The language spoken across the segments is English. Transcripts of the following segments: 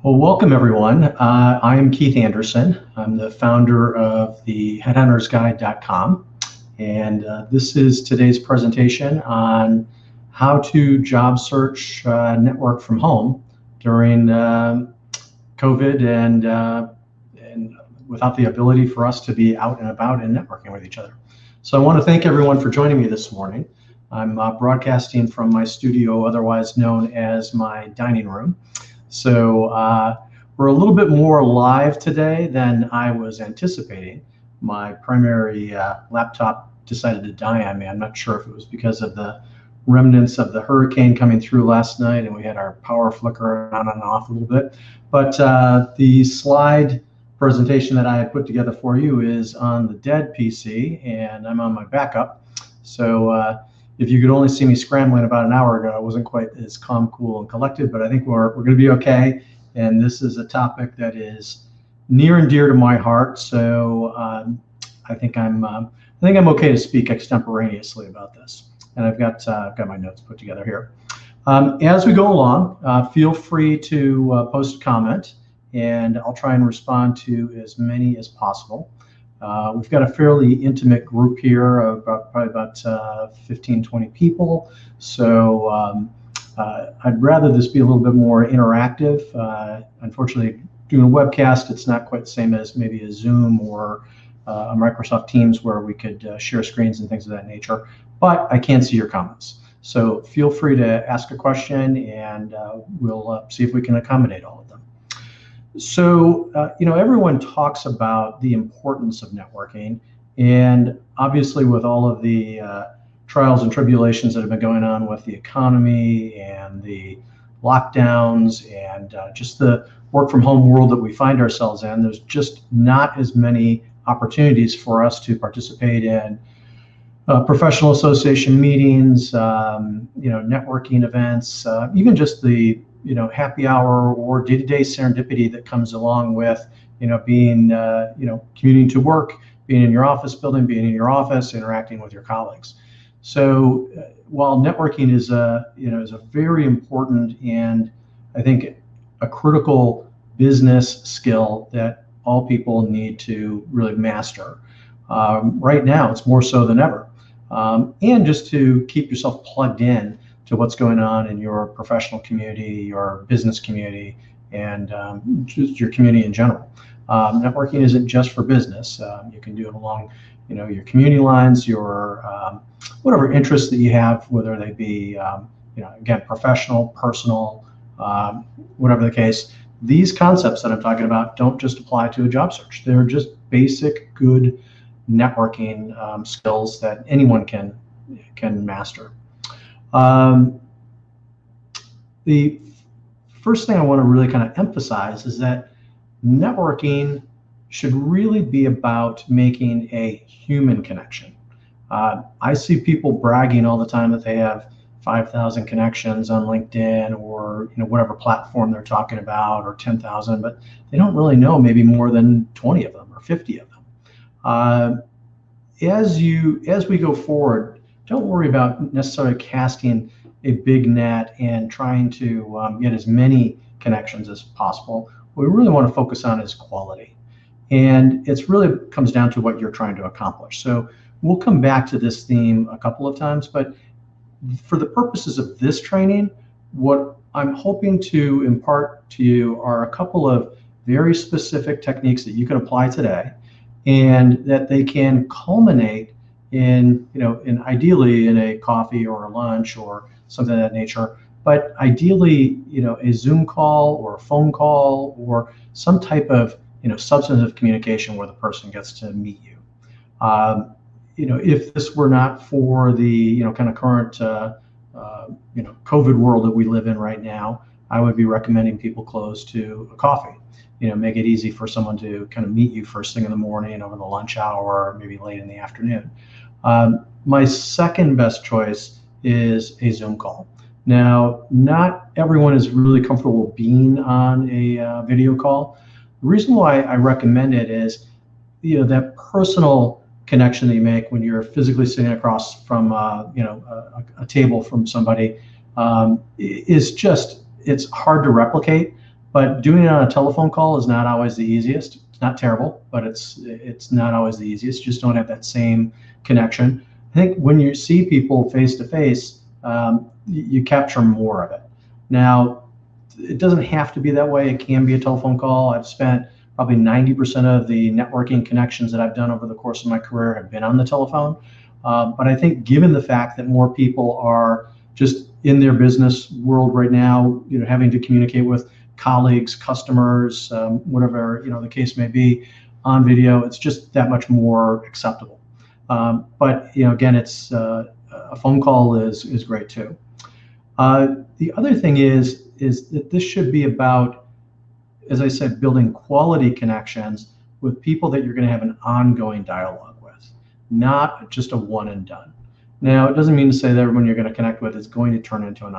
Well, welcome everyone. I am Keith Anderson. I'm the founder of the headhuntersguide.com, and this is today's presentation on how to job search network from home during COVID and without the ability for us to be out and about and networking with each other. So I want to thank everyone for joining me this morning. I'm broadcasting from my studio, otherwise known as my dining room. So we're a little bit more live today than I was anticipating. My primary laptop decided to die on me. I'm not sure if it was because of the remnants of the hurricane coming through last night and we had our power flicker on and off a little bit. But the slide presentation that I had put together for you is on the dead PC, and I'm on my backup. So if you could only see me scrambling about an hour ago, I wasn't quite as calm, cool, and collected, but I think we're going to be okay. And this is a topic that is near and dear to my heart. So I think I'm okay to speak extemporaneously about this. And I've got my notes put together here. As we go along, feel free to post a comment, and I'll try and respond to as many as possible. We've got a fairly intimate group here of probably about 15, 20 people. So I'd rather this be a little bit more interactive. Unfortunately, doing a webcast, it's not quite the same as maybe a Zoom or a Microsoft Teams where we could share screens and things of that nature. But I can see your comments. So feel free to ask a question, and we'll see if we can accommodate all of them. So, everyone talks about the importance of networking, and obviously with all of the trials and tribulations that have been going on with the economy and the lockdowns and just the work from home world that we find ourselves in, there's just not as many opportunities for us to participate in professional association meetings, networking events, even just the happy hour or day-to-day serendipity that comes along with, being, commuting to work, being in your office building, being in your office, interacting with your colleagues. So while networking is a very important and I think a critical business skill that all people need to really master, right now it's more so than ever. And just to keep yourself plugged in to what's going on in your professional community, your business community, and just your community in general. Networking isn't just for business. You can do it along, your community lines, your whatever interests that you have, whether they be, again, professional, personal, whatever the case. These concepts that I'm talking about don't just apply to a job search. They're just basic, good networking skills that anyone can master. The first thing I want to really kind of emphasize is that networking should really be about making a human connection. I see people bragging all the time that they have 5,000 connections on LinkedIn or whatever platform they're talking about, or 10,000, but they don't really know maybe more than 20 of them or 50 of them. As we go forward, don't worry about necessarily casting a big net and trying to get as many connections as possible. What we really want to focus on is quality. And it's really comes down to what you're trying to accomplish. So we'll come back to this theme a couple of times, but for the purposes of this training, what I'm hoping to impart to you are a couple of very specific techniques that you can apply today, and that they can culminate in ideally in a coffee or a lunch or something of that nature, but ideally, a Zoom call or a phone call or some type of, substantive communication where the person gets to meet you. If this were not for the, kind of current, COVID world that we live in right now, I would be recommending people close to a coffee. Make it easy for someone to kind of meet you first thing in the morning, over the lunch hour, or maybe late in the afternoon. My second best choice is a Zoom call. Now, not everyone is really comfortable being on a video call. The reason why I recommend it is, that personal connection that you make when you're physically sitting across from, a table from somebody is just, it's hard to replicate. But doing it on a telephone call is not always the easiest. It's not terrible, but it's not always the easiest. You just don't have that same connection. I think when you see people face to face, you capture more of it. Now, it doesn't have to be that way. It can be a telephone call. I've spent probably 90% of the networking connections that I've done over the course of my career have been on the telephone. But I think given the fact that more people are just in their business world right now, having to communicate with colleagues, customers, whatever the case may be, on video, it's just that much more acceptable. But again, it's a phone call is great too. The other thing is that this should be about, as I said, building quality connections with people that you're going to have an ongoing dialogue with, not just a one and done. Now, it doesn't mean to say that everyone you're going to connect with is going to turn into an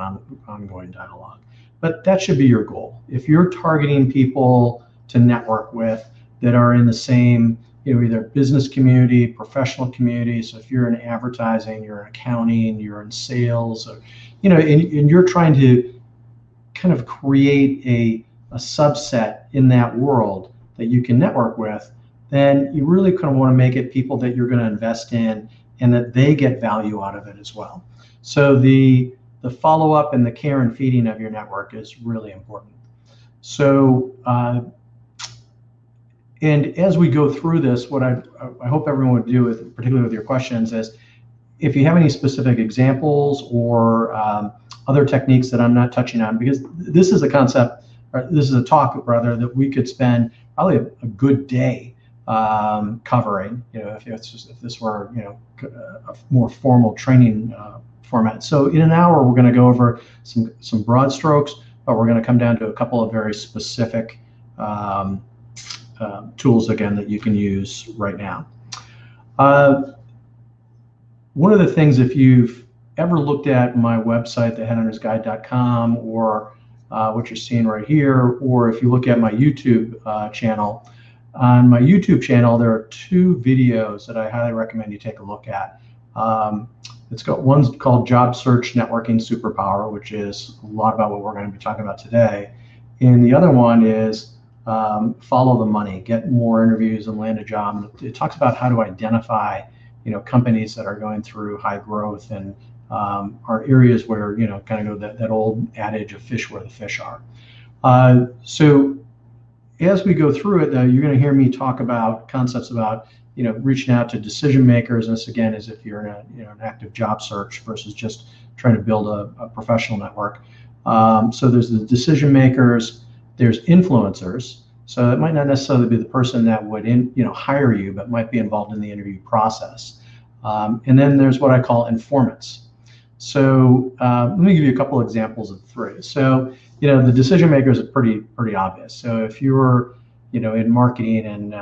ongoing dialogue, but that should be your goal. If you're targeting people to network with that are in the same, either business community, professional community. So if you're in advertising, you're in accounting, you're in sales, or, and you're trying to kind of create a subset in that world that you can network with, then you really kind of want to make it people that you're going to invest in and that they get value out of it as well. So the follow-up and the care and feeding of your network is really important. So, and as we go through this, what I hope everyone would do, particularly with your questions, is if you have any specific examples or other techniques that I'm not touching on, because this is a concept, or this is a talk rather, that we could spend probably a good day covering, if this were, a more formal training format. So in an hour, we're going to go over some broad strokes, but we're going to come down to a couple of very specific tools, again, that you can use right now. One of the things, if you've ever looked at my website, theheadhuntersguide.com, or what you're seeing right here, or if you look at my YouTube channel, on my YouTube channel, there are two videos that I highly recommend you take a look at. One's called Job Search Networking Superpower, which is a lot about what we're going to be talking about today. And the other one is Follow the Money, Get More Interviews and Land a Job. It talks about how to identify, companies that are going through high growth and are areas where, kind of go that old adage of fish where the fish are. So as we go through it, you're going to hear me talk about concepts about, reaching out to decision makers. And this, again, is if you're in an active job search versus just trying to build a professional network. So there's the decision makers, there's influencers. So it might not necessarily be the person that would hire you, but might be involved in the interview process. And then there's what I call informants. So let me give you a couple examples of three. So the decision makers are pretty obvious. So if you're in marketing and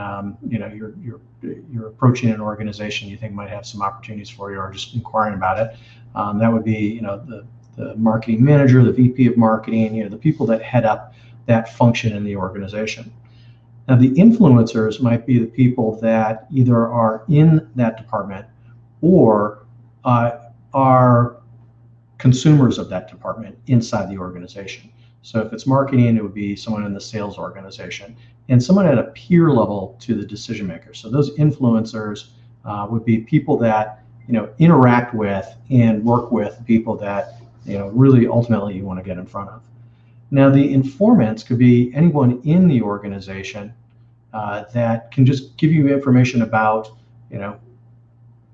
you're approaching an organization you think might have some opportunities for you, or just inquiring about it, that would be the marketing manager, the VP of marketing, the people that head up that function in the organization. Now, the influencers might be the people that either are in that department or are consumers of that department inside the organization. So if it's marketing, it would be someone in the sales organization and someone at a peer level to the decision maker. So those influencers would be people that interact with and work with people that really ultimately you want to get in front of. Now, the informants could be anyone in the organization that can just give you information about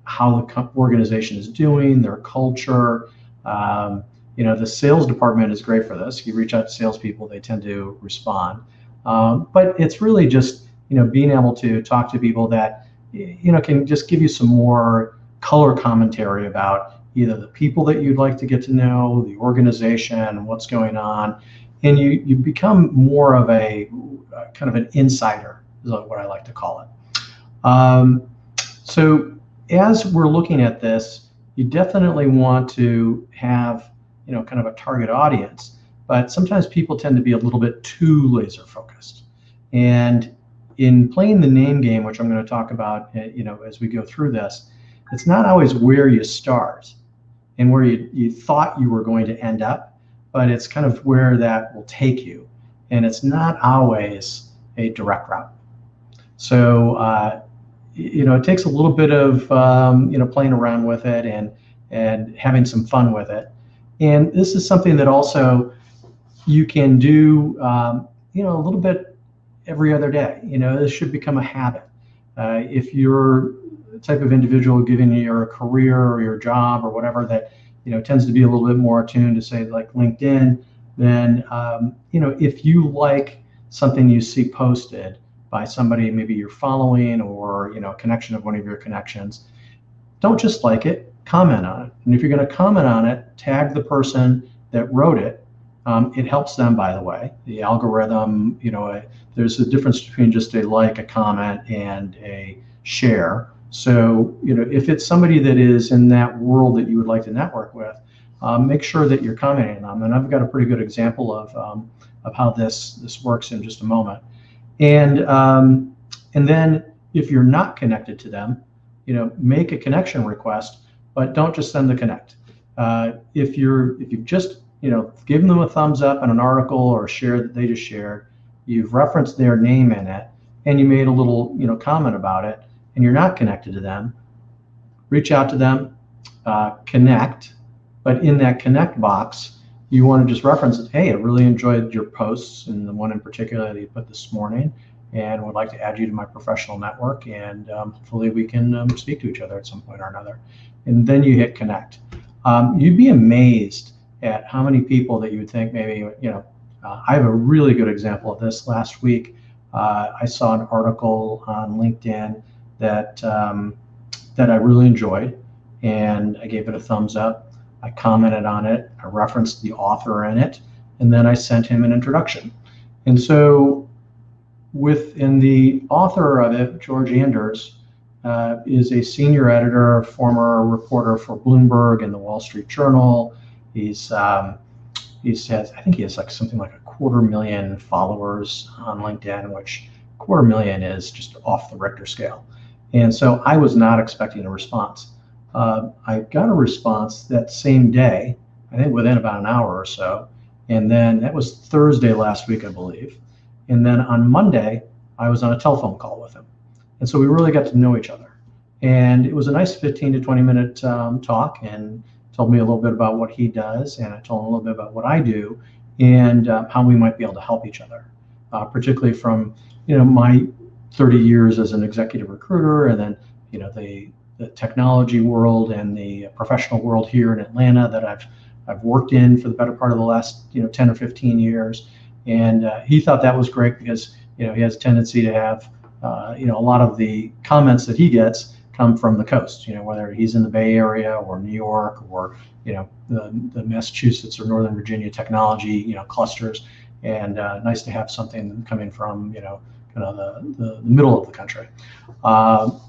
how the organization is doing, their culture. The sales department is great for this. You reach out to salespeople, they tend to respond. But it's really just being able to talk to people that can just give you some more color commentary about either the people that you'd like to get to know, the organization, what's going on, and you become more of a kind of an insider, is what I like to call it. So as we're looking at this, you definitely want to have kind of a target audience, but sometimes people tend to be a little bit too laser focused. And in playing the name game, which I'm going to talk about as we go through this, it's not always where you start and where you thought you were going to end up, but it's kind of where that will take you. and it's not always a direct route. So, it takes a little bit of, playing around with it and having some fun with it. And this is something that also you can do, a little bit every other day. This should become a habit. If you're the type of individual, given your career or your job or whatever, that tends to be a little bit more attuned to, say, like LinkedIn, then if you like something you see posted by somebody maybe you're following, or a connection of one of your connections, don't just like it, comment on it. And if you're going to comment on it, tag the person that wrote it. It helps them, by the way. The algorithm, there's a difference between just a like, a comment, and a share. So, if it's somebody that is in that world that you would like to network with, make sure that you're commenting on them. And I've got a pretty good example of how this works in just a moment. And then if you're not connected to them, make a connection request, but don't just send the connect. If you've just given them a thumbs up on an article or share that they just shared, you've referenced their name in it, and you made a little comment about it, and you're not connected to them, reach out to them, connect. But in that connect box, you want to just reference it. Hey, I really enjoyed your posts, and the one in particular that you put this morning, and would like to add you to my professional network, and hopefully we can speak to each other at some point or another. And then you hit connect. You'd be amazed at how many people that you would think maybe, I have a really good example of this. Last week, I saw an article on LinkedIn that I really enjoyed, and I gave it a thumbs up. I commented on it, I referenced the author in it, and then I sent him an introduction. And so within the author of it, George Anders, is a senior editor, former reporter for Bloomberg and the Wall Street Journal. He has, I think he has like something like 250,000 followers on LinkedIn, which 250,000 is just off the Richter scale. And so I was not expecting a response. I got a response that same day, I think within about an hour or so. And then that was Thursday last week, I believe. And then on Monday, I was on a telephone call with him. And so we really got to know each other. And it was a nice 15 to 20 minute talk, and told me a little bit about what he does. And I told him a little bit about what I do, and how we might be able to help each other, particularly from, my 30 years as an executive recruiter, and then, the technology world and the professional world here in Atlanta that I've worked in for the better part of the last 10 or 15 years. And he thought that was great because he has a tendency to have a lot of the comments that he gets come from the coast, whether he's in the Bay Area or New York or the Massachusetts or Northern Virginia technology clusters. And nice to have something coming from kind of the middle of the country.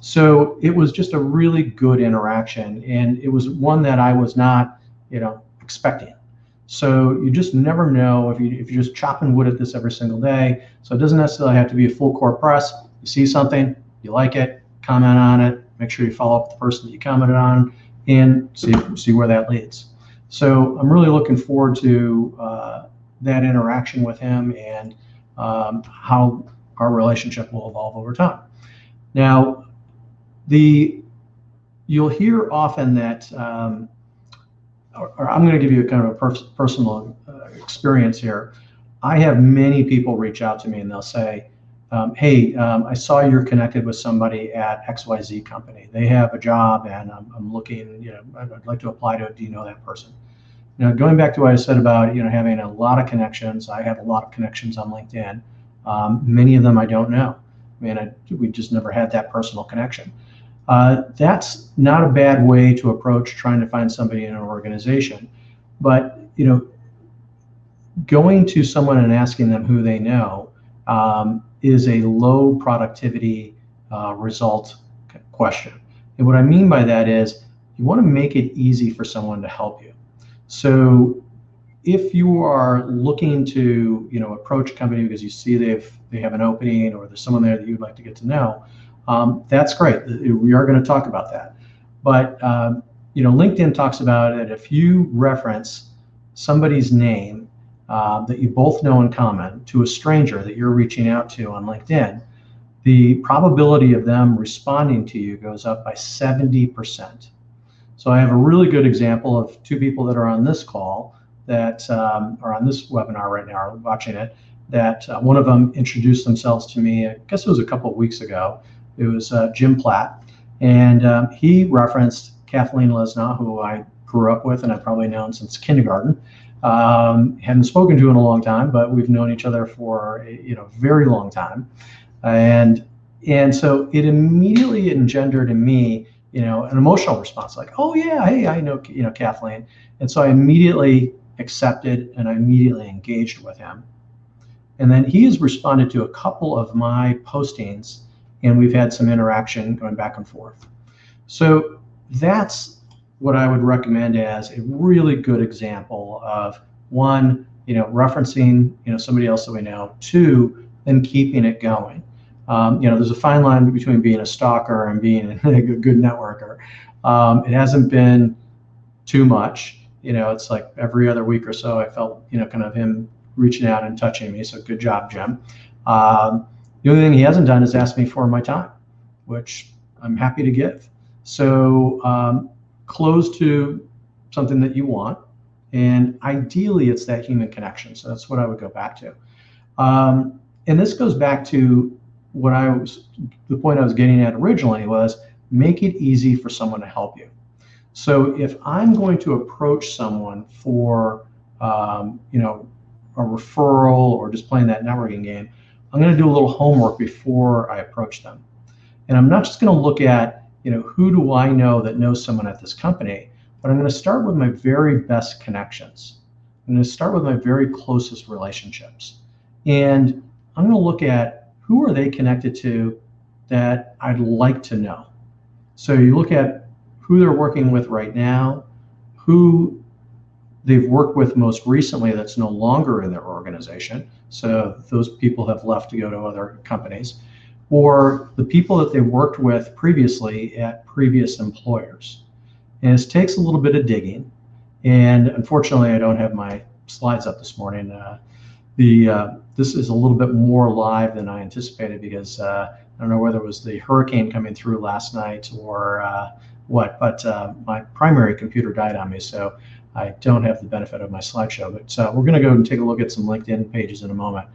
So it was just a really good interaction, and it was one that I was not, expecting. So you just never know if you're just chopping wood at this every single day. So it doesn't necessarily have to be a full court press. You see something, you like it, comment on it, make sure you follow up with the person that you commented on, and see where that leads. So I'm really looking forward to that interaction with him, and how our relationship will evolve over time. Now, you'll hear often that, or I'm going to give you a kind of a personal experience here. I have many people reach out to me and they'll say, hey, I saw you're connected with somebody at XYZ company. They have a job and I'm looking, I'd like to apply to it. Do you know that person? Now, going back to what I said about, having a lot of connections, I have a lot of connections on LinkedIn. Many of them I don't know. We just never had that personal connection. That's not a bad way to approach trying to find somebody in an organization. But, going to someone and asking them who they know is a low productivity result question. And what I mean by that is you want to make it easy for someone to help you. So if you are looking to, approach a company because you see they have an opening or there's someone there that you'd like to get to know, that's great. We are going to talk about that. But, LinkedIn talks about it. If you reference somebody's name that you both know in common to a stranger that you're reaching out to on LinkedIn, the probability of them responding to you goes up by 70%. So I have a really good example of two people that are on this call that are on this webinar right now, are watching it, that one of them introduced themselves to me, I guess it was a couple of weeks ago. It was Jim Platt, and he referenced Kathleen Lesnaugh, who I grew up with and I've probably known since kindergarten. Haven't spoken to in a long time, but we've known each other for a very long time. And so it immediately engendered in me, an emotional response, like, oh yeah, hey, I know, Kathleen. And so I immediately accepted and I immediately engaged with him. And then he has responded to a couple of my postings, and we've had some interaction going back and forth. So that's what I would recommend as a really good example of, one, referencing, somebody else that we know. Two, then keeping it going. There's a fine line between being a stalker and being a good networker. It hasn't been too much. It's like every other week or so I felt, kind of him reaching out and touching me. So good job, Jim. The only thing he hasn't done is ask me for my time, which I'm happy to give. So close to something that you want. And ideally, it's that human connection. So that's what I would go back to. And this goes back to the point I was getting at originally was make it easy for someone to help you. So if I'm going to approach someone for, a referral or just playing that networking game, I'm going to do a little homework before I approach them. And I'm not just going to look at, who do I know that knows someone at this company, but I'm going to start with my very best connections. I'm going to start with my very closest relationships. And I'm going to look at who are they connected to that I'd like to know. So you look at who they're working with right now, who they've worked with most recently that's no longer in their organization. So those people have left to go to other companies, or the people that they worked with previously at previous employers. And it takes a little bit of digging. And unfortunately, I don't have my slides up this morning. This is a little bit more live than I anticipated because I don't know whether it was the hurricane coming through last night or what, but my primary computer died on me, so I don't have the benefit of my slideshow. But we're going to go and take a look at some LinkedIn pages in a moment.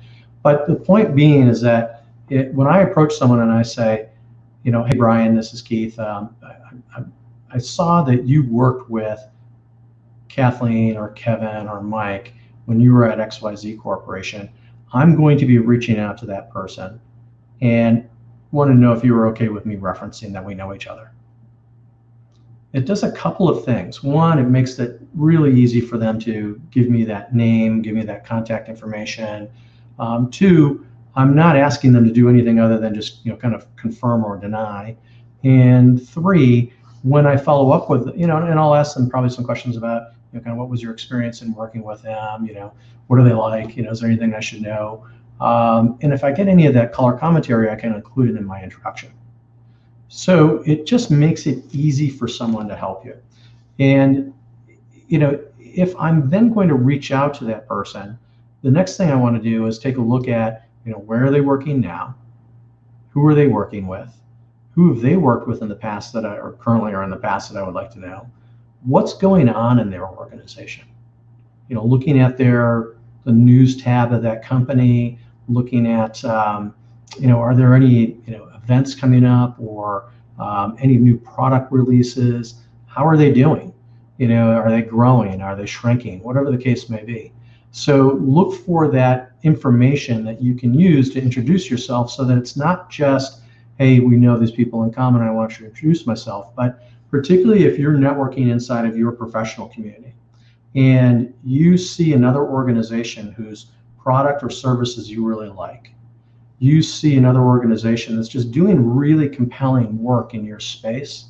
But the point being is that when I approach someone and I say, hey, Brian, this is Keith. I saw that you worked with Kathleen or Kevin or Mike when you were at XYZ Corporation. I'm going to be reaching out to that person and want to know if you were okay with me referencing that we know each other. It does a couple of things. One, it makes it really easy for them to give me that name, give me that contact information. Two, I'm not asking them to do anything other than just kind of confirm or deny. And three, when I follow up with, and I'll ask them probably some questions about, kind of what was your experience in working with them, what are they like, is there anything I should know? And if I get any of that color commentary, I can include it in my introduction. So it just makes it easy for someone to help you. And, if I'm then going to reach out to that person, the next thing I want to do is take a look at, where are they working now? Who are they working with? Who have they worked with in the past or currently are in the past that I would like to know? What's going on in their organization? Looking at the news tab of that company, looking at, are there any, events coming up or any new product releases? How are they doing? Are they growing? Are they shrinking? Whatever the case may be. So look for that information that you can use to introduce yourself so that it's not just, hey, we know these people in common, I want you to introduce myself, but particularly if you're networking inside of your professional community and you see another organization whose product or services you really like, you see another organization that's just doing really compelling work in your space,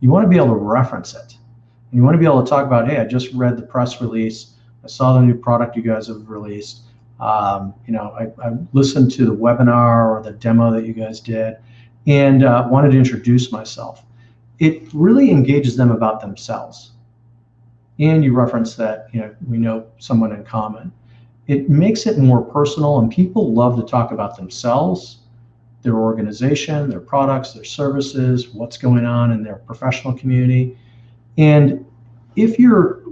you want to be able to reference it. And you want to be able to talk about, hey, I just read the press release. I saw the new product you guys have released. I listened to the webinar or the demo that you guys did and wanted to introduce myself. It really engages them about themselves. And you reference that, we know someone in common. it makes it more personal, and people love to talk about themselves, their organization, their products, their services, what's going on in their professional community. And if you're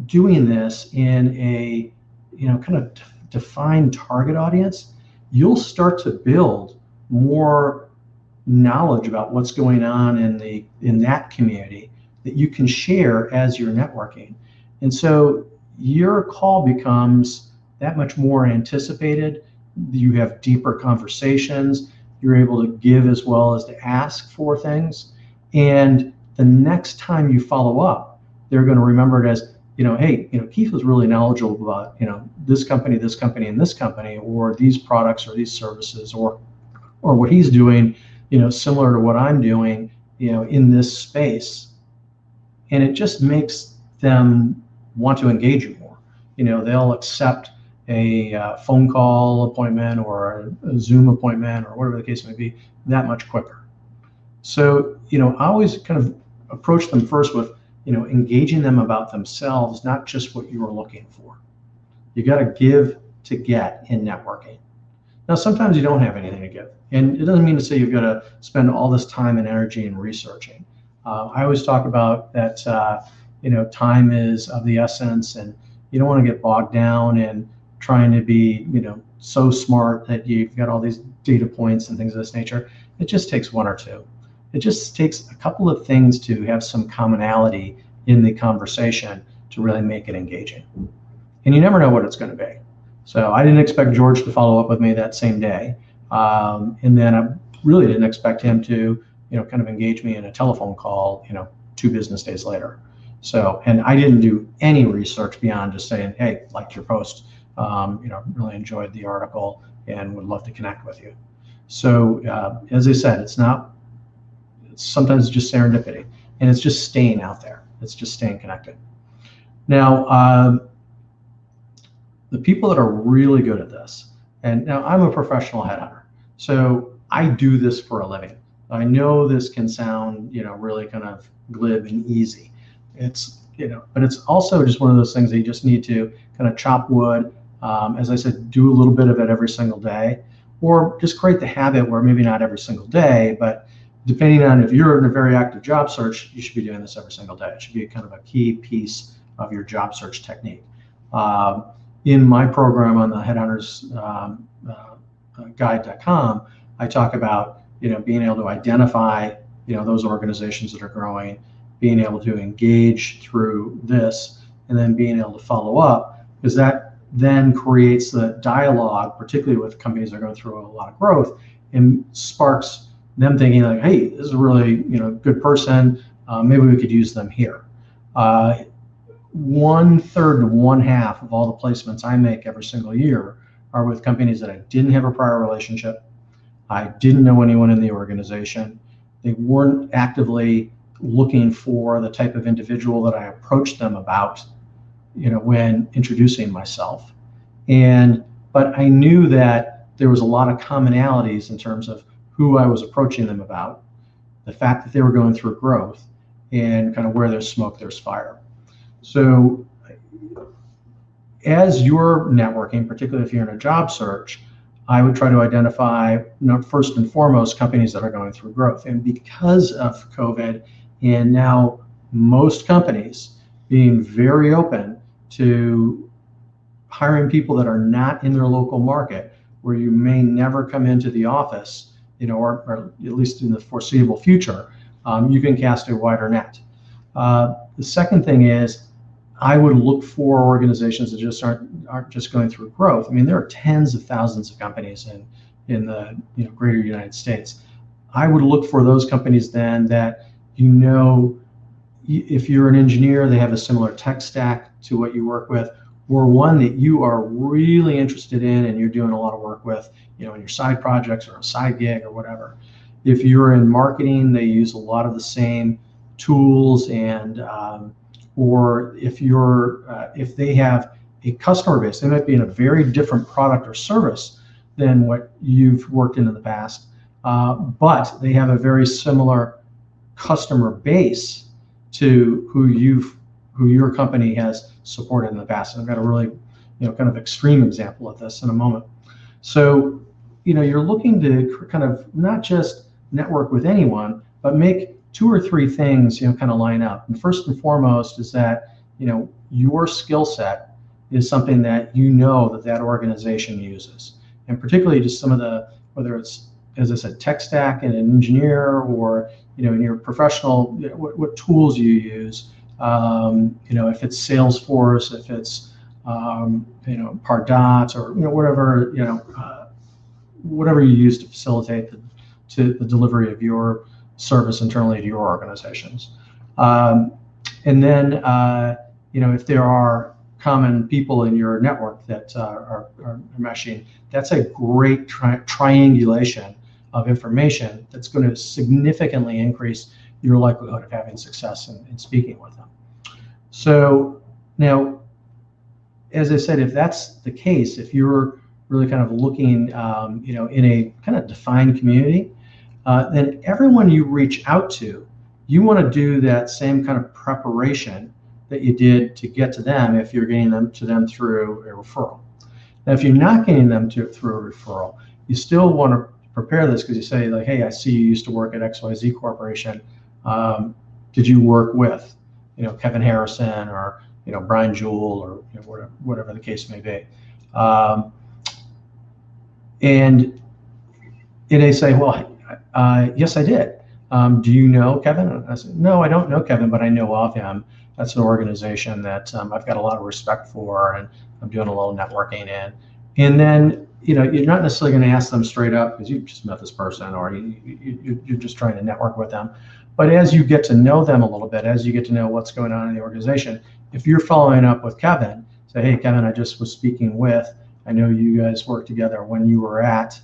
doing this in a kind of defined target audience, you'll start to build more knowledge about what's going on in that community that you can share as you're networking. And so your call becomes that much more anticipated. You have deeper conversations. You're able to give as well as to ask for things. And the next time you follow up, they're going to remember it as, hey, Keith was really knowledgeable about, this company, and this company, or these products or these services, or what he's doing, similar to what I'm doing, in this space. And it just makes them want to engage you more. They'll accept a phone call appointment or a Zoom appointment or whatever the case may be that much quicker. So, I always kind of approach them first with, engaging them about themselves, not just what you are looking for. You got to give to get in networking. Now, sometimes you don't have anything to give, and it doesn't mean to say you've got to spend all this time and energy in researching. I always talk about that, time is of the essence, and you don't want to get bogged down in trying to be, so smart that you've got all these data points and things of this nature. It just takes one or two. It just takes a couple of things to have some commonality in the conversation to really make it engaging. And you never know what it's going to be. So I didn't expect George to follow up with me that same day. And then I really didn't expect him to, kind of engage me in a telephone call, 2 business days later. So, and I didn't do any research beyond just saying, hey, liked your post, really enjoyed the article and would love to connect with you. So as I said, it's sometimes just serendipity, and it's just staying out there. It's just staying connected. Now, the people that are really good at this, and now I'm a professional headhunter, so I do this for a living. I know this can sound, really kind of glib and easy. It's, but it's also just one of those things that you just need to kind of chop wood. As I said, do a little bit of it every single day, or just create the habit where maybe not every single day, but depending on if you're in a very active job search, you should be doing this every single day. It should be kind of a key piece of your job search technique. In my program on the headhunters guide.com, I talk about, being able to identify, those organizations that are growing, being able to engage through this, and then being able to follow up, because that then creates the dialogue, particularly with companies that are going through a lot of growth, and sparks them thinking like, hey, this is a really, good person. Maybe we could use them here. 1/3 to 1/2 of all the placements I make every single year are with companies that I didn't have a prior relationship. I didn't know anyone in the organization. They weren't actively looking for the type of individual that I approached them about, when introducing myself. But I knew that there was a lot of commonalities in terms of who I was approaching them about, the fact that they were going through growth, and kind of where there's smoke, there's fire. So as you're networking, particularly if you're in a job search, I would try to identify, first and foremost, companies that are going through growth. And because of COVID, and now most companies being very open to hiring people that are not in their local market, where you may never come into the office, or at least in the foreseeable future, you can cast a wider net. The second thing is, I would look for organizations that just aren't just going through growth. I mean, there are tens of thousands of companies in the greater United States. I would look for those companies then that, if you're an engineer, they have a similar tech stack to what you work with, or one that you are really interested in and you're doing a lot of work with, in your side projects or a side gig or whatever. If you're in marketing, they use a lot of the same tools, and or if they have a customer base, they might be in a very different product or service than what you've worked in the past, but they have a very similar customer base to who your company has supported in the past. And I've got a really kind of extreme example of this in a moment. So, you're looking to kind of not just network with anyone, but make 2 or 3 things, kind of line up. And first and foremost is that, your skill set is something that that organization uses. And particularly just some of whether it's, as I said, tech stack and an engineer, or, in your professional, what tools you use. If it's Salesforce, if it's, Pardot, or, whatever you use to facilitate the delivery of your service internally to your organizations. And then, if there are common people in your network that are meshing, that's a great triangulation of information that's going to significantly increase your likelihood of having success in speaking with them. So now, as I said, if that's the case, if you're really kind of looking, in a kind of defined community, then everyone you reach out to, you want to do that same kind of preparation that you did to get to them if you're getting them to them through a referral. Now, if you're not getting them through a referral, you still want to prepare this, because you say, like, hey, I see you used to work at XYZ Corporation. Did you work with, Kevin Harrison, or, Brian Jewell, or whatever the case may be. And they say, well, yes, I did. Do you know Kevin? And I said, no, I don't know Kevin, but I know of him. That's an organization that I've got a lot of respect for, and I'm doing a little networking in. And then, you're not necessarily going to ask them straight up because you just met this person, or you're just trying to network with them. But as you get to know them a little bit, as you get to know what's going on in the organization, if you're following up with Kevin, say, hey, Kevin, I just was speaking with, I know you guys worked together when you were at,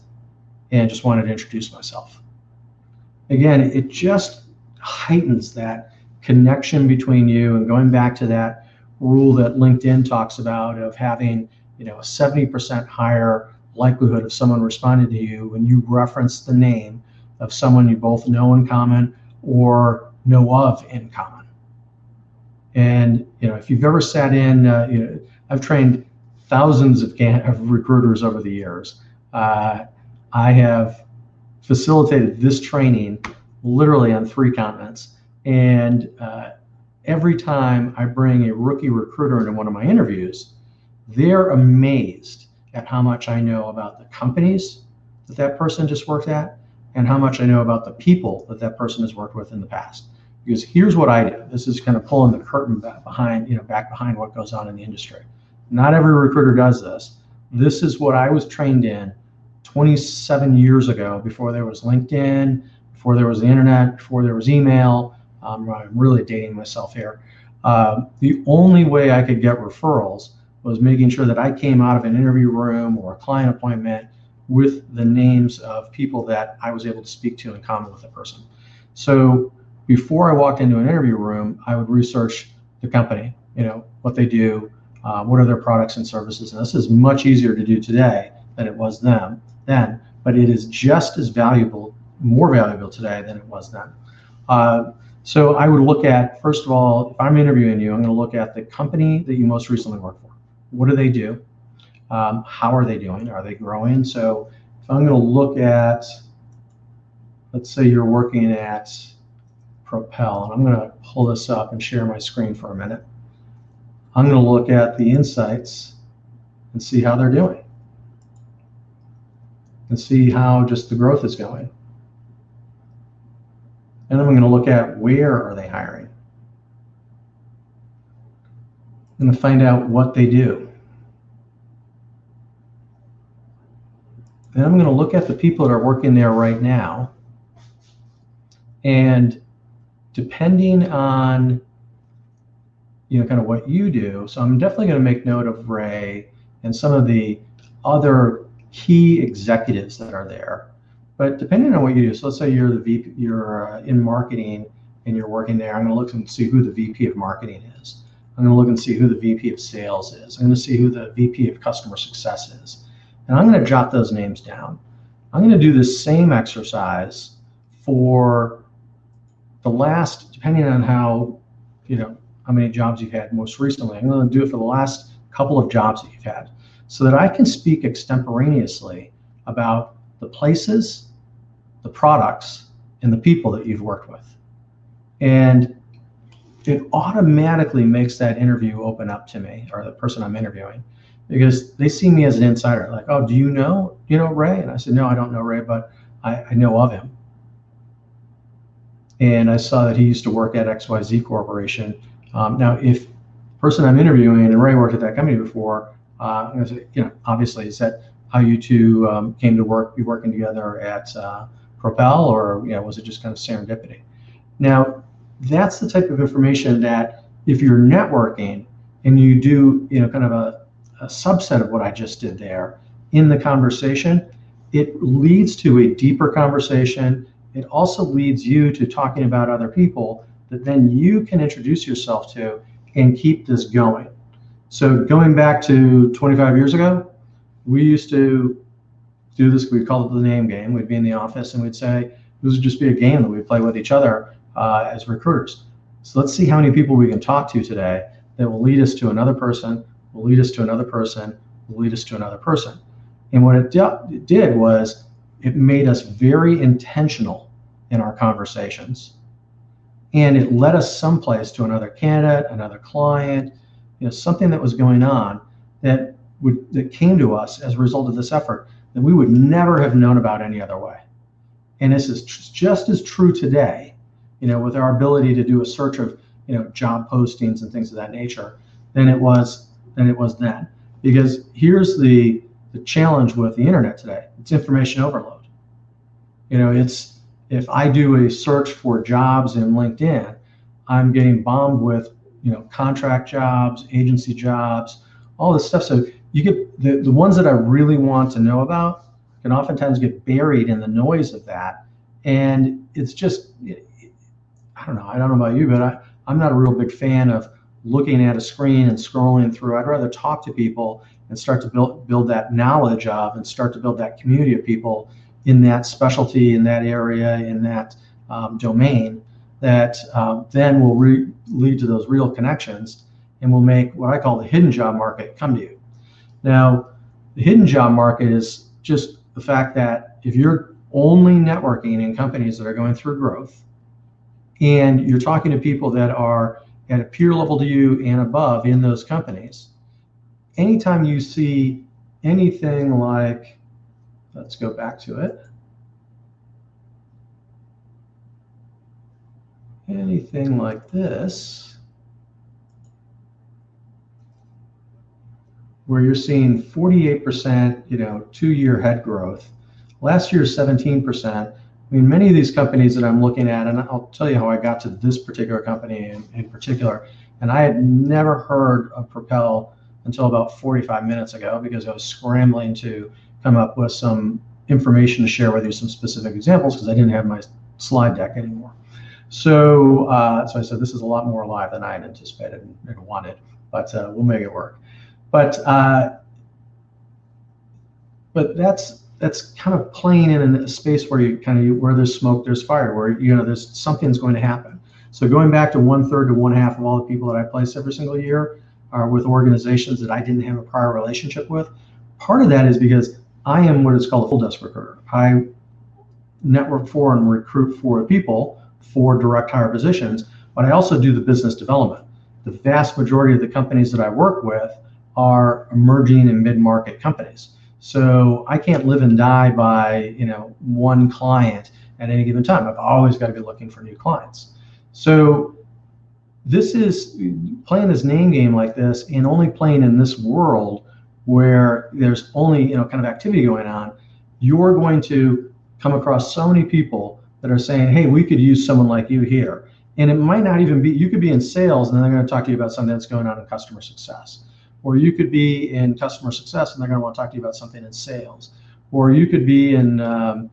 and just wanted to introduce myself. Again, it just heightens that connection between you, and going back to that rule that LinkedIn talks about of having, a 70% higher likelihood of someone responding to you when you reference the name of someone you both know in common or know of in common. And, if you've ever sat in, I've trained thousands of recruiters over the years. I have facilitated this training literally on 3 continents. And every time I bring a rookie recruiter into one of my interviews, they're amazed at how much I know about the companies that person just worked at, and how much I know about the people that person has worked with in the past. Because here's what I do. This is kind of pulling the curtain back behind what goes on in the industry. Not every recruiter does this. This is what I was trained in 27 years ago, before there was LinkedIn, before there was the internet, before there was email. I'm really dating myself here. The only way I could get referrals was making sure that I came out of an interview room or a client appointment with the names of people that I was able to speak to in common with the person. So before I walked into an interview room, I would research the company, what they do, what are their products and services. And this is much easier to do today than it was then, but it is just as valuable, more valuable today than it was then. So I would look at, first of all, if I'm interviewing you, I'm going to look at the company that you most recently worked for. What do they do? How are they doing? Are they growing? So if I'm going to look at, let's say you're working at Propel, and I'm going to pull this up and share my screen for a minute. I'm going to look at the insights and see how they're doing, and see how just the growth is going. And then I'm going to look at where are they hiring. I'm going to find out what they do. Then I'm going to look at the people that are working there right now. And depending on, kind of what you do, so I'm definitely going to make note of Ray and some of the other key executives that are there. But depending on what you do, so let's say you're the VP, you're in marketing and you're working there. I'm going to look and see who the VP of marketing is. I'm going to look and see who the VP of sales is. I'm going to see who the VP of customer success is. And I'm going to jot those names down. I'm going to do this same exercise for the last, depending on how many jobs you've had most recently. I'm going to do it for the last couple of jobs that you've had, so that I can speak extemporaneously about the places, the products, and the people that you've worked with. And it automatically makes that interview open up to me, or the person I'm interviewing, because they see me as an insider. Like, oh, do you know Ray? And I said, no, I don't know Ray, but I know of him. And I saw that he used to work at XYZ Corporation. Now, if the person I'm interviewing and Ray worked at that company before, I say, obviously, is that how you two came to be working together at Propel, or was it just kind of serendipity? Now, that's the type of information that if you're networking and you do, kind of a subset of what I just did there in the conversation, it leads to a deeper conversation. It also leads you to talking about other people that then you can introduce yourself to and keep this going. So going back to 25 years ago, we used to do this. We'd call it the name game. We'd be in the office and we'd say, this would just be a game that we'd play with each other as recruiters. So let's see how many people we can talk to today that will lead us to another person, will lead us to another person, will lead us to another person. And what it did was it made us very intentional in our conversations. And it led us someplace to another candidate, another client, something that was going on that came to us as a result of this effort that we would never have known about any other way. And this is just as true today, with our ability to do a search of, job postings and things of that nature than it was then. Because here's the challenge with the internet today. It's information overload. If I do a search for jobs in LinkedIn, I'm getting bombed with, contract jobs, agency jobs, all this stuff. So you get the ones that I really want to know about can oftentimes get buried in the noise of that. And it's just, I don't know about you, but I'm not a real big fan of looking at a screen and scrolling through. I'd rather talk to people and start to build that knowledge of and start to build that community of people in that specialty, in that area, in that domain that then will lead to those real connections and will make what I call the hidden job market come to you. Now, the hidden job market is just the fact that if you're only networking in companies that are going through growth and you're talking to people that are at a peer level to you and above in those companies, anytime you see anything like, let's go back to it, anything like this, where you're seeing 48%, 2-year head growth. Last year, 17%. I mean, many of these companies that I'm looking at, and I'll tell you how I got to this particular company in particular, and I had never heard of Propel until about 45 minutes ago because I was scrambling to come up with some information to share with you, some specific examples, because I didn't have my slide deck anymore. So I said, this is a lot more live than I had anticipated and wanted, but we'll make it work. But that's kind of playing in a space where where there's smoke, there's fire, where there's something's going to happen. So going back to 1/3 to 1/2 of all the people that I place every single year are with organizations that I didn't have a prior relationship with. Part of that is because I am what is called a full desk recruiter. I network for and recruit for people for direct hire positions, but I also do the business development. The vast majority of the companies that I work with are emerging and mid-market companies. So I can't live and die by, one client at any given time. I've always got to be looking for new clients. So this is playing this name game like this and only playing in this world where there's only, kind of activity going on. You're going to come across so many people that are saying, hey, we could use someone like you here. And it might not even be, you could be in sales and then they're going to talk to you about something that's going on in customer success. Or you could be in customer success and they're going to want to talk to you about something in sales. Or you could be in,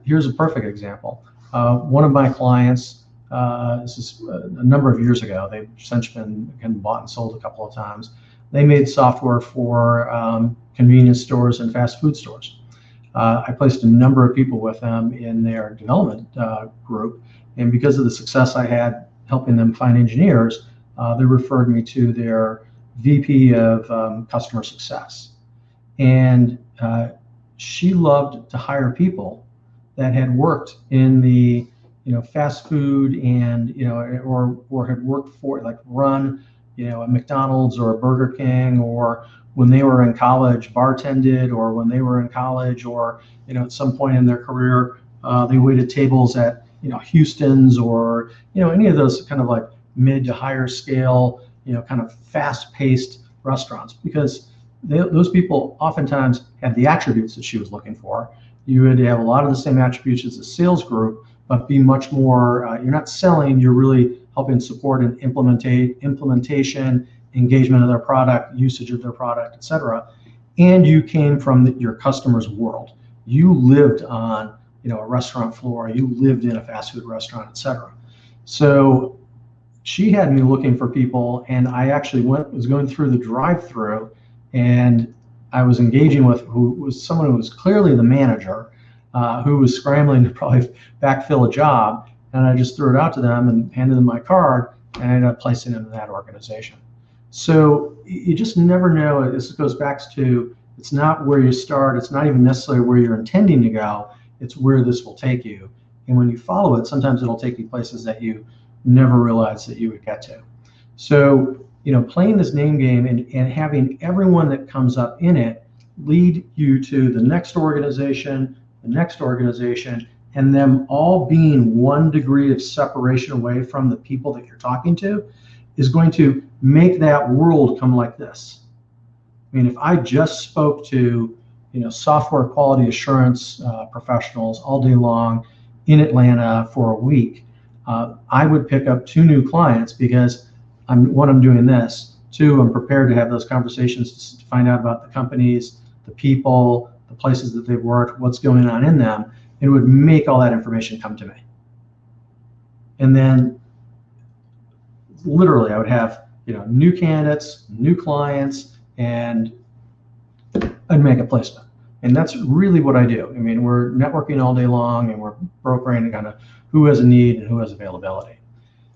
here's a perfect example. One of my clients, this is a number of years ago, they've since been bought and sold a couple of times. They made software for convenience stores and fast food stores. I placed a number of people with them in their development group. And because of the success I had helping them find engineers, they referred me to their VP of customer success. And she loved to hire people that had worked in the fast food and or had worked for, like, run a McDonald's or a Burger King, or when they were in college bartended, or when they were in college, or at some point in their career they waited tables at Houston's, or any of those kind of like mid to higher scale kind of fast paced restaurants, because those people oftentimes had the attributes that she was looking for. You would have a lot of the same attributes as a sales group, but be much more, you're not selling, you're really helping support and implementation, engagement of their product, usage of their product, etc. And you came from your customer's world. You lived on a restaurant floor, you lived in a fast food restaurant, etc. So she had me looking for people, and I actually was going through the drive-through, and I was engaging with who was someone who was clearly the manager, who was scrambling to probably backfill a job, and I just threw it out to them and handed them my card, and I ended up placing them in that organization. So you just never know. This goes back to, it's not where you start, it's not even necessarily where you're intending to go, it's where this will take you. And when you follow it, sometimes it'll take you places that you never realized that you would get to. So playing this name game and having everyone that comes up in it lead you to the next organization, and them all being 1 degree of separation away from the people that you're talking to is going to make that world come like this. I mean, if I just spoke to software quality assurance professionals all day long in Atlanta for a week, I would pick up 2 new clients, because I'm doing this. 2, I'm prepared to have those conversations to find out about the companies, the people, the places that they've worked, what's going on in them. It would make all that information come to me. And then literally I would have new candidates, new clients, and I'd make a placement. And that's really what I do. I mean, we're networking all day long, and we're brokering kind of who has a need and who has availability.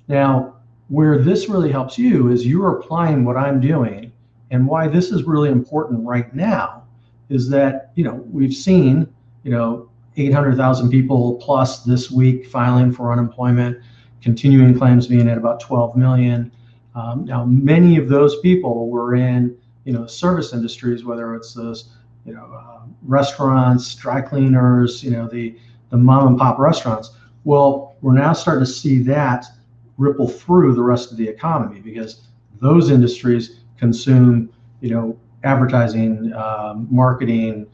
Now, where this really helps you is you're applying what I'm doing, and why this is really important right now is that we've seen 800,000 people plus this week filing for unemployment, continuing claims being at about 12 million. Now, many of those people were in service industries, whether it's those restaurants, dry cleaners, the mom and pop restaurants. Well, we're now starting to see that ripple through the rest of the economy, because those industries consume advertising, marketing,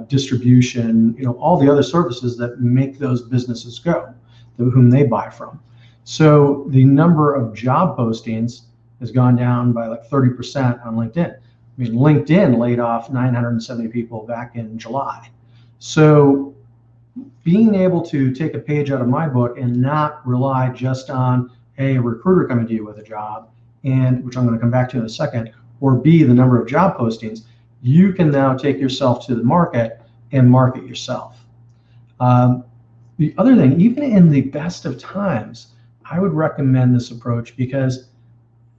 distribution, all the other services that make those businesses go, whom they buy from. So the number of job postings has gone down by like 30% on LinkedIn. I mean, LinkedIn laid off 970 people back in July. So being able to take a page out of my book and not rely just on A, a recruiter coming to you with a job, and which I'm going to come back to in a second, or B, the number of job postings, you can now take yourself to the market and market yourself. The other thing, even in the best of times, I would recommend this approach, because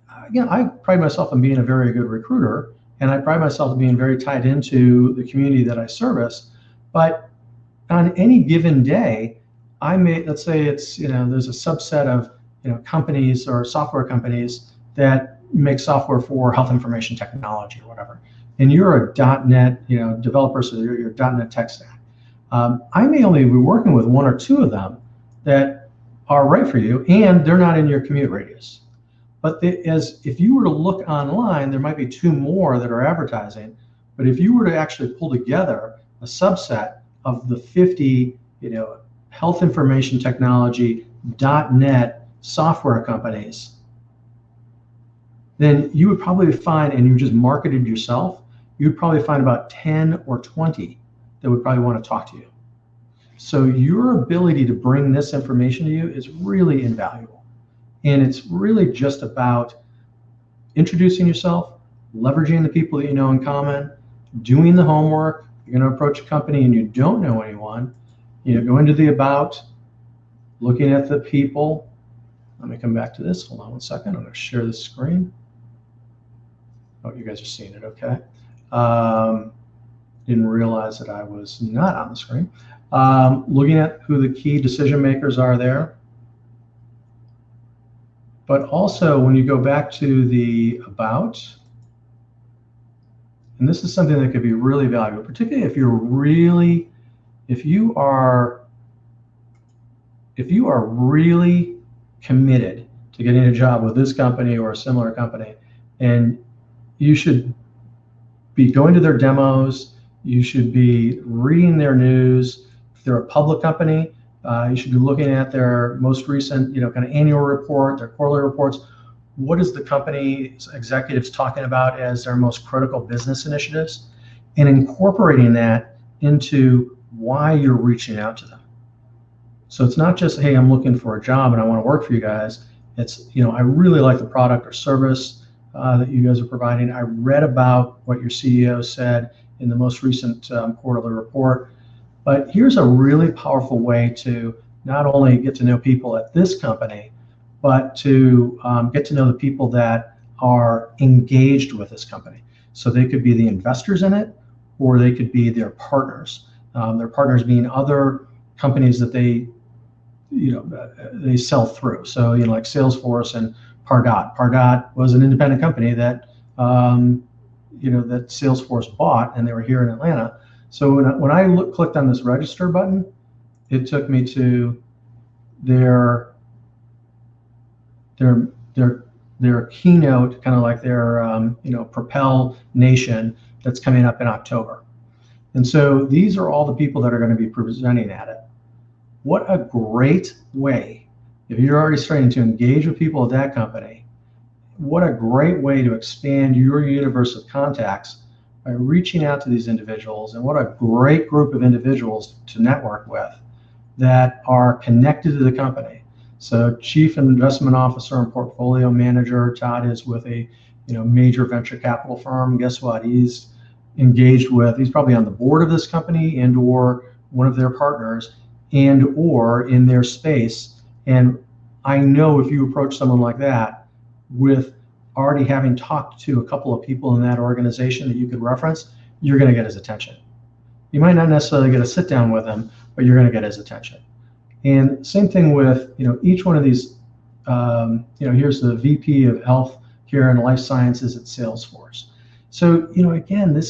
I pride myself on being a very good recruiter, and I pride myself on being very tied into the community that I service. But on any given day, I may, let's say it's, there's a subset of, companies or software companies that make software for health information technology or whatever. And you're a .NET, developer, so you're a .NET tech stack. I may only be working with 1 or 2 of them that are right for you, and they're not in your commute radius. But if you were to look online, there might be 2 more that are advertising. But if you were to actually pull together a subset of the 50, health information technology, .NET software companies, then you would probably find, and you just marketed yourself, you'd probably find about 10 or 20 that would probably want to talk to you. So your ability to bring this information to you is really invaluable. And it's really just about introducing yourself, leveraging the people that you know in common, doing the homework. You're going to approach a company and you don't know anyone, go into the about, looking at the people. Let me come back to this. Hold on 1 second. I'm going to share the screen. Oh, you guys are seeing it, okay. Didn't realize that I was not on the screen. Looking at who the key decision makers are there. But also when you go back to the about, and this is something that could be really valuable, particularly if you are really committed to getting a job with this company or a similar company, and you should be going to their demos, you should be reading their news. If they're a public company, you should be looking at their most recent, kind of annual report, their quarterly reports. What is the company's executives talking about as their most critical business initiatives, and incorporating that into why you're reaching out to them. So it's not just, hey, I'm looking for a job and I want to work for you guys. It's, I really like the product or service that you guys are providing. I read about what your CEO said in the most recent quarterly report. But here's a really powerful way to not only get to know people at this company, but to get to know the people that are engaged with this company. So they could be the investors in it, or they could be their partners. Their partners being other companies that they sell through. So, like Salesforce and Pardot. Pardot was an independent company that, that Salesforce bought, and they were here in Atlanta. So when I clicked on this register button, it took me to their keynote, kind of like their Propel Nation that's coming up in October. And so these are all the people that are going to be presenting at it. What a great way, if you're already starting to engage with people at that company, what a great way to expand your universe of contacts by reaching out to these individuals. And what a great group of individuals to network with that are connected to the company. So Chief Investment Officer and Portfolio Manager, Todd, is with a major venture capital firm. Guess what? He's engaged with, he's probably on the board of this company and or one of their partners and or in their space. And I know if you approach someone like that with already having talked to a couple of people in that organization that you could reference, you're going to get his attention. You might not necessarily get a sit down with him, but you're going to get his attention. And same thing with, each one of these, here's the VP of Health Care and Life Sciences at Salesforce. So, again,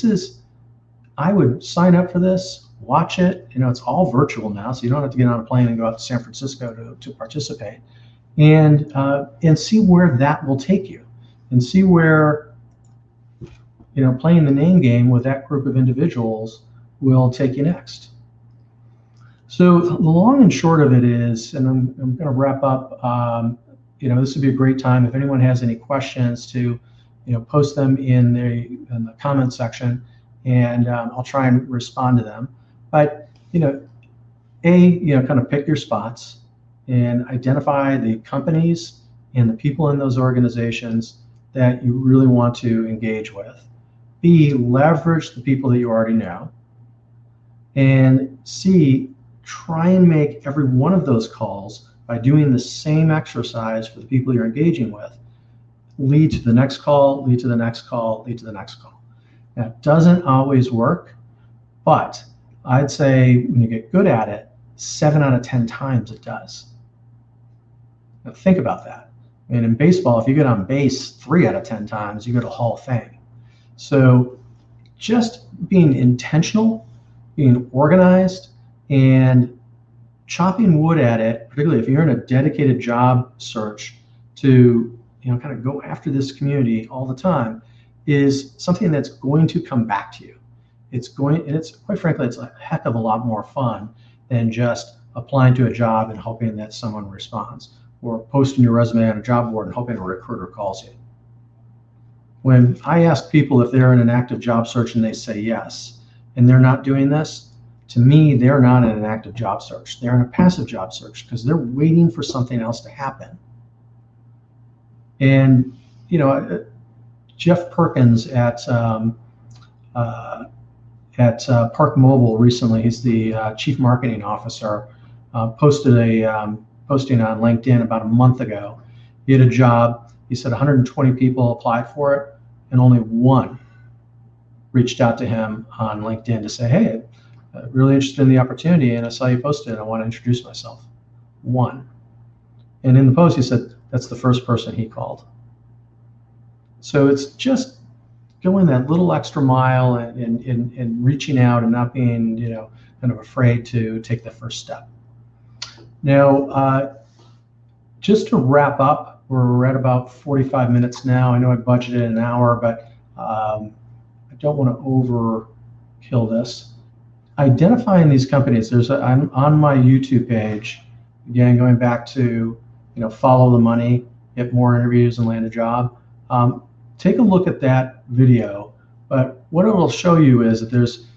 I would sign up for this, watch it. It's all virtual now, so you don't have to get on a plane and go out to San Francisco to participate, and see where that will take you, and see where, playing the name game with that group of individuals will take you next. So the long and short of it is, and I'm going to wrap up, this would be a great time if anyone has any questions to, post them in the comment section, and I'll try and respond to them. But, kind of pick your spots and identify the companies and the people in those organizations that you really want to engage with. B, leverage the people that you already know. And C, try and make every one of those calls by doing the same exercise for the people you're engaging with. Lead to the next call, lead to the next call, lead to the next call. Now, it doesn't always work, but I'd say when you get good at it, 7 out of 10 times it does. Now, think about that. And in baseball, if you get on base 3 out of 10 times, you go to Hall of Fame. So just being intentional, being organized, and chopping wood at it, particularly if you're in a dedicated job search to kind of go after this community all the time, is something that's going to come back to you. It's quite frankly, it's a heck of a lot more fun than just applying to a job and hoping that someone responds, or posting your resume on a job board and hoping a recruiter calls you. When I ask people if they're in an active job search and they say yes, and they're not doing this, to me, they're not in an active job search. They're in a passive job search because they're waiting for something else to happen. And, Jeff Perkins at Park Mobile recently, he's the chief marketing officer, posted a posting on LinkedIn about a month ago. He had a job. He said 120 people applied for it. and only one reached out to him on LinkedIn to say, hey, I'm really interested in the opportunity, and I saw you posted it. I want to introduce myself. One. And in the post, he said that's the first person he called. So it's just going that little extra mile and reaching out and not being, kind of afraid to take the first step. Now, just to wrap up, we're at about 45 minutes now. I know I budgeted an hour, but I don't want to overkill this. Identifying these companies, I'm on my YouTube page, again, going back to, follow the money, get more interviews and land a job. Take a look at that video, but what it will show you is that there's,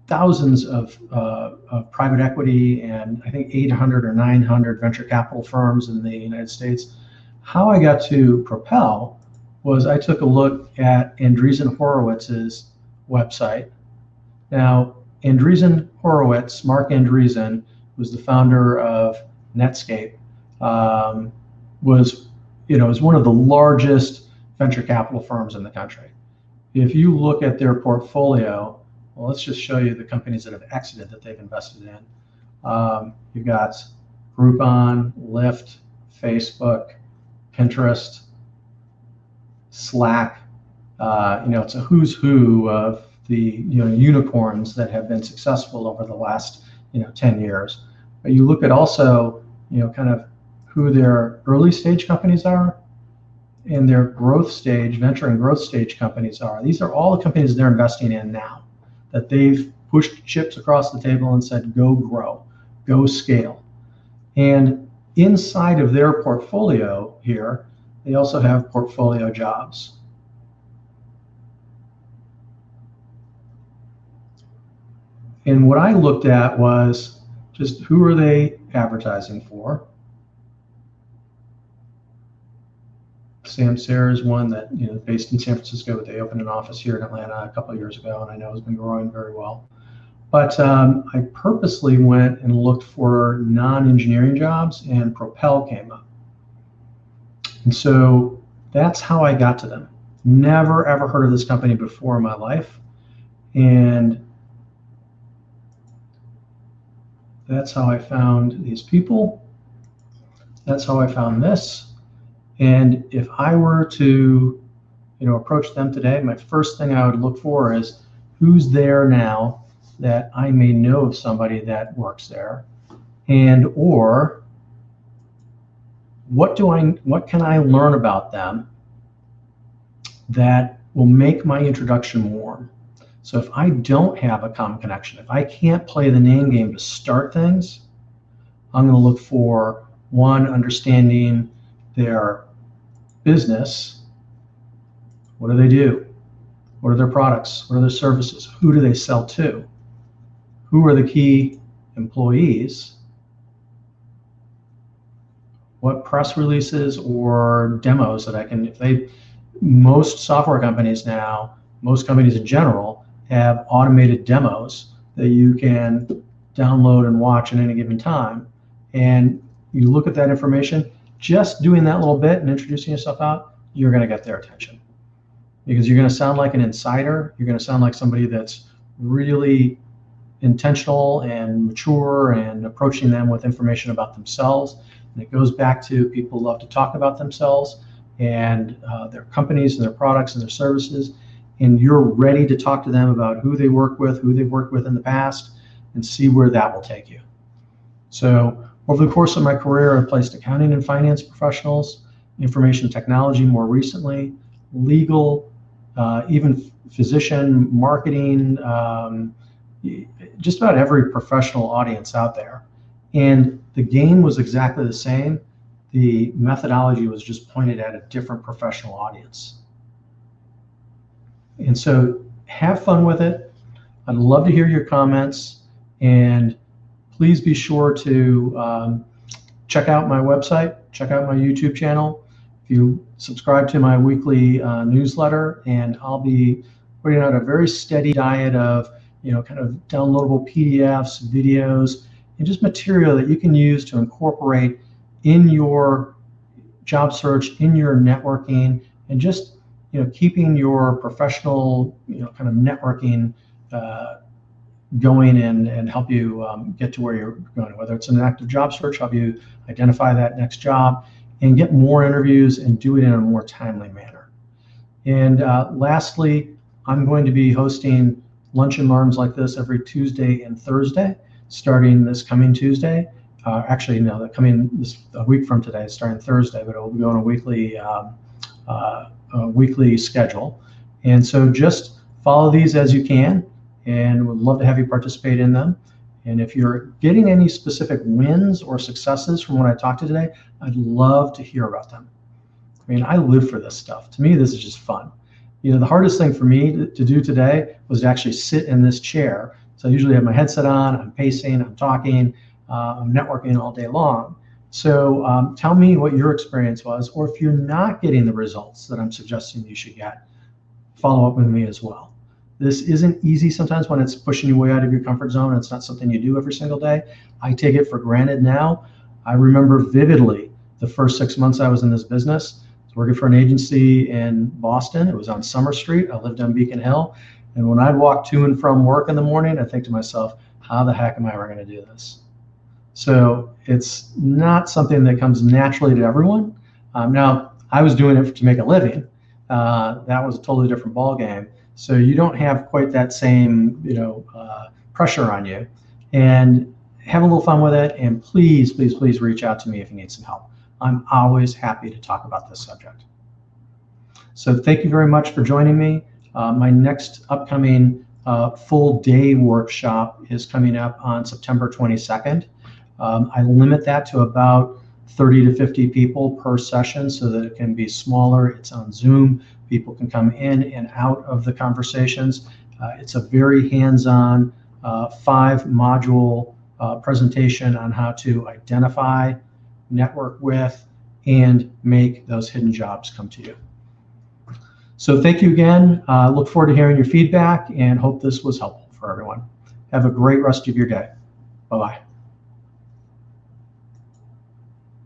thousands of private equity and I think 800 or 900 venture capital firms in the United States. How I got to Propel was I took a look at Andreessen Horowitz's website. Now, Andreessen Horowitz, Mark Andreessen, who's the founder of Netscape, was one of the largest venture capital firms in the country. If you look at their portfolio, well, let's just show you the companies that have exited that they've invested in. You've got Groupon, Lyft, Facebook, Pinterest, Slack. It's a who's who of the unicorns that have been successful over the last 10 years. But you look at also kind of who their early stage companies are and their growth stage, venture and growth stage companies are. These are all the companies they're investing in now that they've pushed chips across the table and said, go grow, go scale. And inside of their portfolio here, they also have portfolio jobs. And what I looked at was just who are they advertising for? Samsara is one that, based in San Francisco, but they opened an office here in Atlanta a couple of years ago, and I know has been growing very well. But I purposely went and looked for non-engineering jobs, and Propel came up. And so that's how I got to them. Never, ever heard of this company before in my life. And that's how I found these people. That's how I found this. And if I were to, approach them today, my first thing I would look for is who's there now that I may know of somebody that works there, and or what can I learn about them that will make my introduction warm. So if I don't have a common connection, if I can't play the name game to start things, I'm going to look for one, understanding their business. What do they do? What are their products? What are their services? Who do they sell to? Who are the key employees? What press releases or demos that I can, most software companies now, most companies in general, have automated demos that you can download and watch at any given time. And you look at that information, just doing that little bit and introducing yourself out, you're going to get their attention. Because you're going to sound like an insider. You're going to sound like somebody that's really intentional and mature and approaching them with information about themselves. And it goes back to people love to talk about themselves and their companies and their products and their services. And you're ready to talk to them about who they work with, who they've worked with in the past, and see where that will take you. So over the course of my career, I've placed accounting and finance professionals, information technology more recently, legal, even physician, marketing, just about every professional audience out there. And the game was exactly the same. The methodology was just pointed at a different professional audience. And so have fun with it. I'd love to hear your comments, and please be sure to check out my website, check out my YouTube channel. If you subscribe to my weekly newsletter, and I'll be putting out a very steady diet of kind of downloadable PDFs, videos, and just material that you can use to incorporate in your job search, in your networking, and just keeping your professional, kind of networking going and help you get to where you're going, whether it's an active job search, help you identify that next job and get more interviews and do it in a more timely manner. And lastly, I'm going to be hosting lunch and learns like this every Tuesday and Thursday, starting this coming Tuesday. Actually, no, a week from today, starting Thursday, but it will be on a weekly schedule. And so just follow these as you can, and would love to have you participate in them. And if you're getting any specific wins or successes from what I talked to today, I'd love to hear about them. I mean, I live for this stuff. To me, this is just fun. The hardest thing for me to do today was to actually sit in this chair. So I usually have my headset on, I'm pacing, I'm talking, I'm networking all day long. So tell me what your experience was, or if you're not getting the results that I'm suggesting you should get, follow up with me as well. This isn't easy sometimes when it's pushing you way out of your comfort zone and it's not something you do every single day. I take it for granted now. I remember vividly the first 6 months I was in this business. I was working for an agency in Boston. It was on Summer Street. I lived on Beacon Hill. And when I'd walk to and from work in the morning, I think to myself, how the heck am I ever going to do this? So it's not something that comes naturally to everyone. Now, I was doing it to make a living. That was a totally different ballgame. So you don't have quite that same, pressure on you. And have a little fun with it. And please, please, please reach out to me if you need some help. I'm always happy to talk about this subject. So thank you very much for joining me. My next upcoming full day workshop is coming up on September 22nd. I limit that to about 30 to 50 people per session so that it can be smaller. It's on Zoom. People can come in and out of the conversations. It's a very hands-on 5-module presentation on how to identify, network with, and make those hidden jobs come to you. So thank you again. Look forward to hearing your feedback and hope this was helpful for everyone. Have a great rest of your day. Bye-bye.